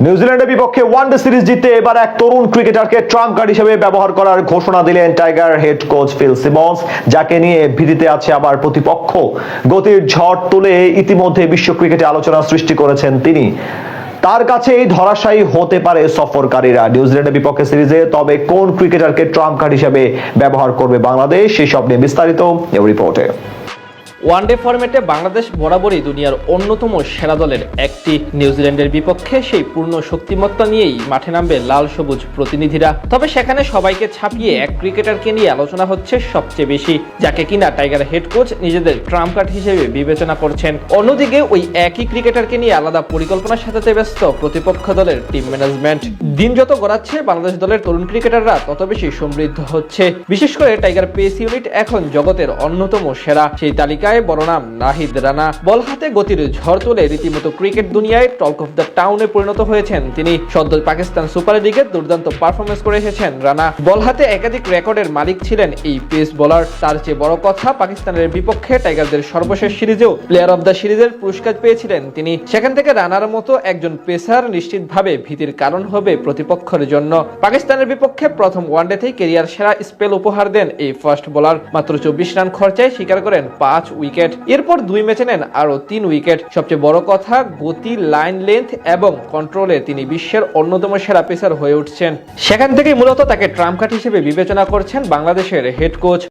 নিউজিল্যান্ডের বিপক্ষে one day series জিততে এবার এক তরুণ ক্রিকেটারকে ট্রাম্প কার্ড হিসেবে ব্যবহার করার ঘোষণা দিলেন tiger head coach Phil Simmons, যাকে নিয়ে ভীতিতে আছে আবার প্রতিপক্ষ। গতির ঝড় তুলে ইতিমধ্যে বিশ্ব ক্রিকেটে আলোচনা সৃষ্টি করেছেন তিনি। তার কাছে এই ধরাশায়ী হতে পারে সফরকারীরা নিউজিল্যান্ডের বিপক্ষে সিরিজে। তবে কোন ক্রিকেটারকে ট্রাম্প কার্ড হিসেবে ব্যবহার করবে বাংলাদেশ, সেই সব নিয়ে বিস্তারিত এই রিপোর্টে। ওয়ানডে ফরম্যাটে বাংলাদেশ বরাবরই দুনিয়ার অন্যতম সেরা দলের একটি। নিউজিল্যান্ডের বিপক্ষে সেই পূর্ণ শক্তিমত্তা নিয়েই মাঠে নামবে লাল সবুজ প্রতিনিধিরা। তবে সেখানে সবাইকে ছাপিয়ে এক ক্রিকেটারকে নিয়ে আলোচনা হচ্ছে সবচেয়ে বেশি, যাকে কিনা টাইগার হেড কোচ নিজেদের ট্রাম্প কার্ড হিসেবে বিবেচনা করছেন। অন্যদিকে ওই একই ক্রিকেটারকে নিয়ে আলাদা পরিকল্পনা সাজাতে ব্যস্ত প্রতিপক্ষ দলের টিম ম্যানেজমেন্ট। দিন যত গড়াচ্ছে বাংলাদেশ দলের তরুণ ক্রিকেটাররা তত বেশি সমৃদ্ধ হচ্ছে। বিশেষ করে টাইগার পেস ইউনিট এখন জগতের অন্যতম সেরা। সেই তালিকায় বড় নাম নাহিদ রানা। বল হাতে গতির ঝড় তুলে রীতিমতো ক্রিকেট দুনিয়ায় টক অফ দ্য টাউনে পরিণত হয়েছেন তিনি। সদ্য পাকিস্তান সুপার লিগে দুর্দান্ত পারফরমেন্স করে এসেছেন রানা। বল হাতে একাধিক রেকর্ডের মালিক ছিলেন এই পেস বোলার। তার চেয়ে বড় কথা, পাকিস্তানের বিপক্ষে টাইগারদের সর্বশেষ সিরিজেও প্লেয়ার অব দ্য সিরিজের পুরস্কার পেয়েছিলেন তিনি। সেখান থেকে রানার মতো একজন পেসার নিশ্চিতভাবে ভীতির কারণ হবে প্রতিপক্ষের জন্য। পাকিস্তানের বিপক্ষে প্রথম ওয়ানডেতেই ক্যারিয়ার সেরা স্পেল উপহার দেন এই ফাস্ট বোলার। মাত্র 24 রান খরচায় শিকার করেন 5 উইকেট। এরপর 2 ম্যাচে নেন আরো 3 উইকেট। সবচেয়ে বড় কথা, গতি, লাইন লেন্থ এবং কন্ট্রোলে তিনি বিশ্বের অন্যতম সেরা পেসার হয়ে উঠছেন। সেখান থেকেই মূলত তাকে ট্রাম্প কার্ড হিসেবে বিবেচনা করছেন বাংলাদেশের হেড কোচ।